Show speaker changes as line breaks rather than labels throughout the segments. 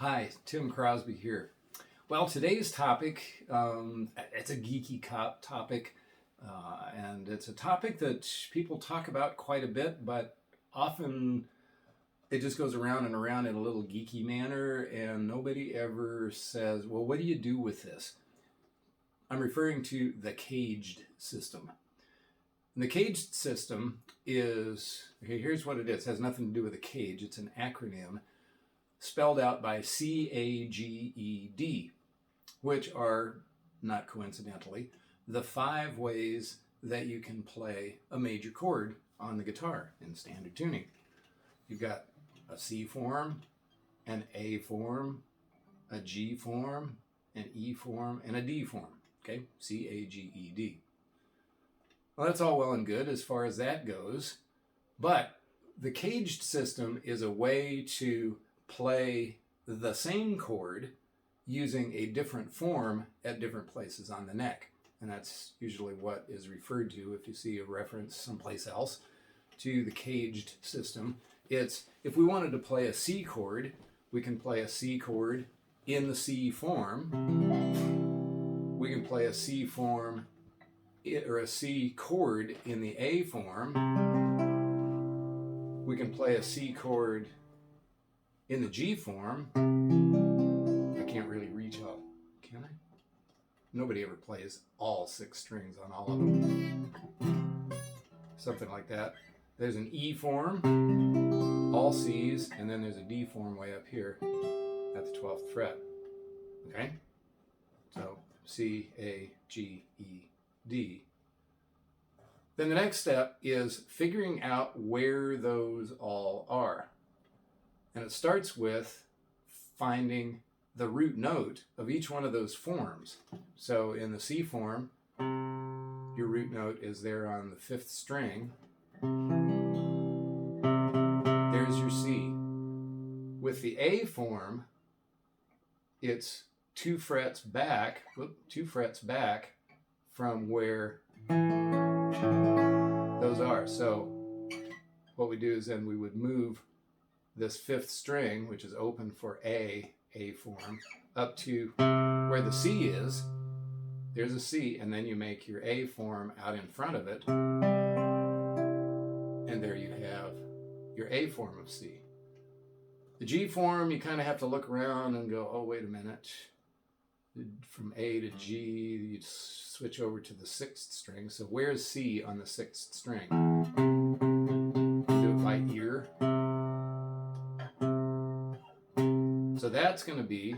Hi, Tim Crosby here. Well, today's topic, it's a geeky topic, and it's a topic that people talk about quite a bit, but often it just goes around and around in a little geeky manner, and nobody ever says, well, what do you do with this? I'm referring to the CAGED system. And the CAGED system is, okay, here's what it is. It has nothing to do with a cage. It's an acronym spelled out by CAGED, which are, not coincidentally, the 5 ways that you can play a major chord on the guitar in standard tuning. You've got a C form, an A form, a G form, an E form, and a D form. Okay, CAGED. Well, that's all well and good as far as that goes, but the CAGED system is a way to play the same chord using a different form at different places on the neck. And that's usually what is referred to if you see a reference someplace else to the CAGED system. It's, if we wanted to play a C chord, we can play a C chord in the C form. We can play a C form or a C chord in the A form. We can play a C chord in the G form. I can't really reach out, can I? Nobody ever plays all 6 strings on all of them. Something like that. There's an E form, all C's, and then there's a D form way up here at the 12th fret. Okay? So C, A, G, E, D. Then the next step is figuring out where those all are. And it starts with finding the root note of each one of those forms. So in the C form, your root note is there on the 5th string. There's your C. With the A form, it's 2 frets back from where those are. So what we do is then we would move this 5th string, which is open for A form, up to where the C is. There's a C, and then you make your A form out in front of it, and there you have your A form of C. The G form, you kind of have to look around and go, oh, wait a minute. From A to G, you switch over to the 6th string. So where's C on the 6th string? Do it by ear. So that's going to be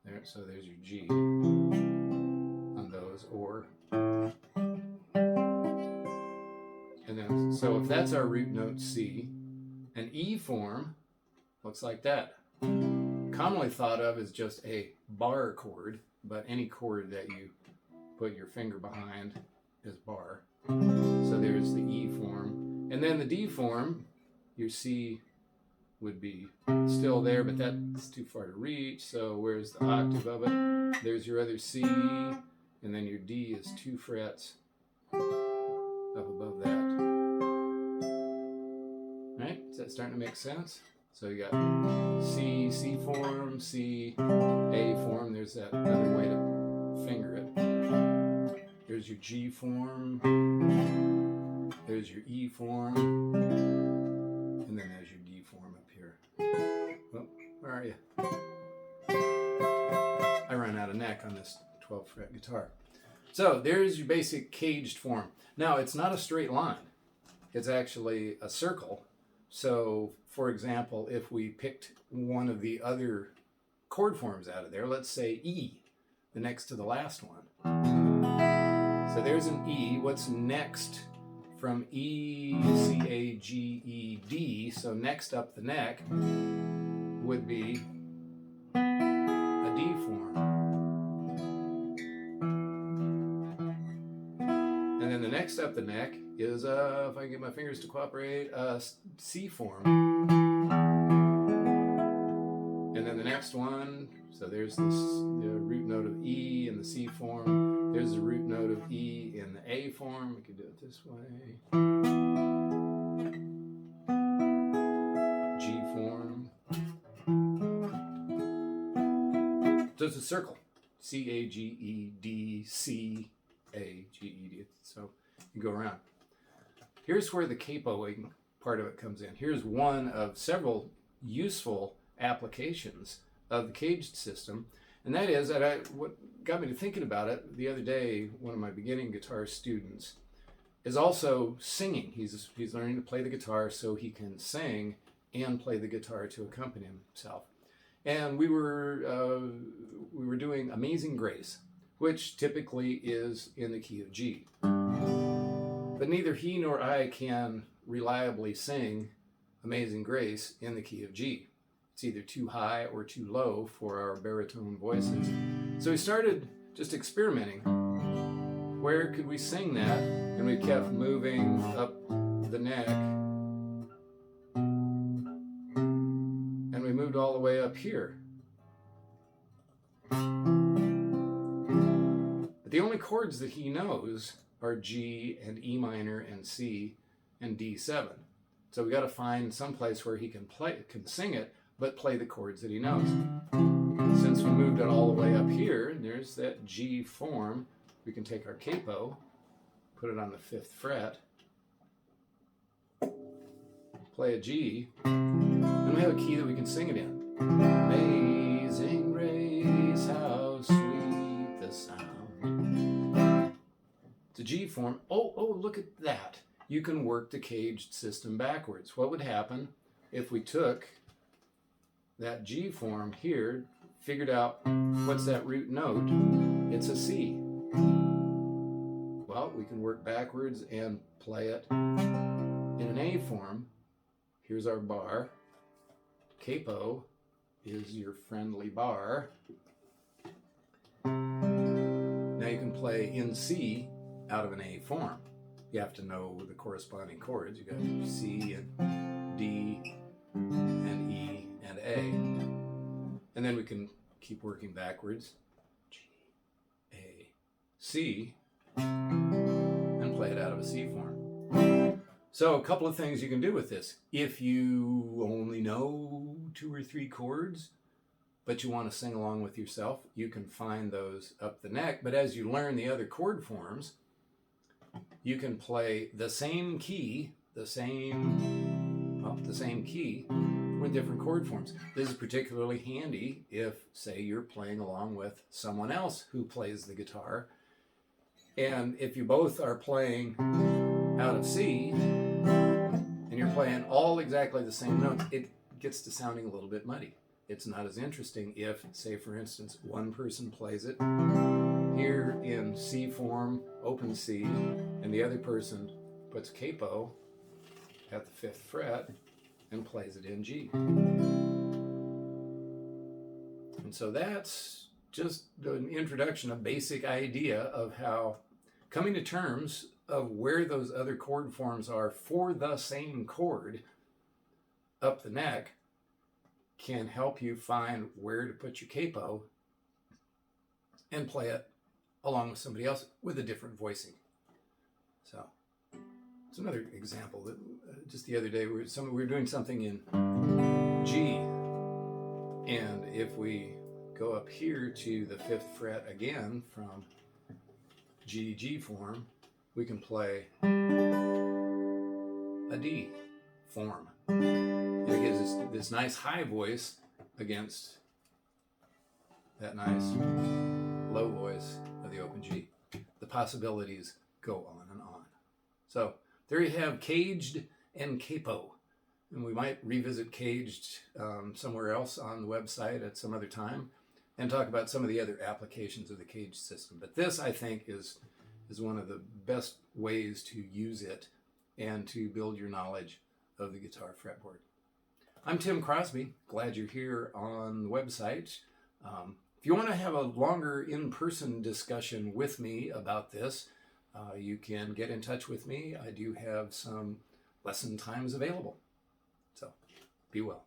there. So there's your G on those, or, and then so if that's our root note C, an E form looks like that. Commonly thought of as just a bar chord, but any chord that you put your finger behind is bar. So there's the E form, and then the D form, your C would be still there, but that's too far to reach. So where's the octave of it? There's your other C, and then your D is 2 frets up above that. Right? Is that starting to make sense? So you got C, C form, C, A form. There's that other way to finger it. There's your G form. There's your E form. And then there's your D form up here. Oh, where are you? I ran out of neck on this 12 fret guitar. So there's your basic CAGED form. Now it's not a straight line. It's actually a circle. So for example, if we picked one of the other chord forms out of there, let's say E, the next to the last one. So there's an E. What's next from E, C, A, G, E, D? So next up the neck would be a D form. And then the next up the neck is, if I can get my fingers to cooperate, a C form. And then the next one, so there's the root note of E in the C form. There's the root note of E in the A form. We could do it this way. G form. So it's a circle. CAGED. So you go around. Here's where the capoing part of it comes in. Here's one of several useful applications of the CAGED system. And that is that what got me to thinking about it the other day, one of my beginning guitar students is also singing. He's learning to play the guitar so he can sing and play the guitar to accompany himself. And we were doing Amazing Grace, which typically is in the key of G. But neither he nor I can reliably sing Amazing Grace in the key of G. It's either too high or too low for our baritone voices. So we started just experimenting. Where could we sing that? And we kept moving up the neck. And we moved all the way up here. But the only chords that he knows are G and E minor and C and D7. So we got to find some place where he can sing it, but play the chords that he knows. Since we moved it all the way up here, and there's that G form, we can take our capo, put it on the 5th fret, play a G, and we have a key that we can sing it in. Amazing grace, how sweet the sound. It's a G form. Oh, look at that. You can work the CAGED system backwards. What would happen if we took that G form here, figured out what's that root note? It's a C. Well, we can work backwards and play it in an A form. Here's our bar. Capo is your friendly bar. Now you can play in C out of an A form. You have to know the corresponding chords. You got C and D and E and A. And then we can keep working backwards. G, A, C, and play it out of a C form. So a couple of things you can do with this. If you only know 2 or 3 chords, but you want to sing along with yourself, you can find those up the neck. But as you learn the other chord forms, you can play the same key, the same key with different chord forms. This is particularly handy if, say, you're playing along with someone else who plays the guitar. And if you both are playing out of C, and you're playing all exactly the same notes, it gets to sounding a little bit muddy. It's not as interesting if, say, for instance, one person plays it here in C form, open C, and the other person puts capo at the 5th fret and plays it in G. And so that's just an introduction, a basic idea of how coming to terms of where those other chord forms are for the same chord up the neck can help you find where to put your capo and play it along with somebody else with a different voicing. So it's another example that just the other day we were doing something in G, and if we go up here to the 5th fret again from G form, we can play a D form. And it gives us this nice high voice against that nice low voice of the open G. The possibilities go on and on. So there you have CAGED and capo. And we might revisit CAGED somewhere else on the website at some other time and talk about some of the other applications of the CAGED system. But this, I think, is one of the best ways to use it and to build your knowledge of the guitar fretboard. I'm Tim Crosby. Glad you're here on the website. If you want to have a longer in-person discussion with me about this, you can get in touch with me. I do have some lesson times available. So be well.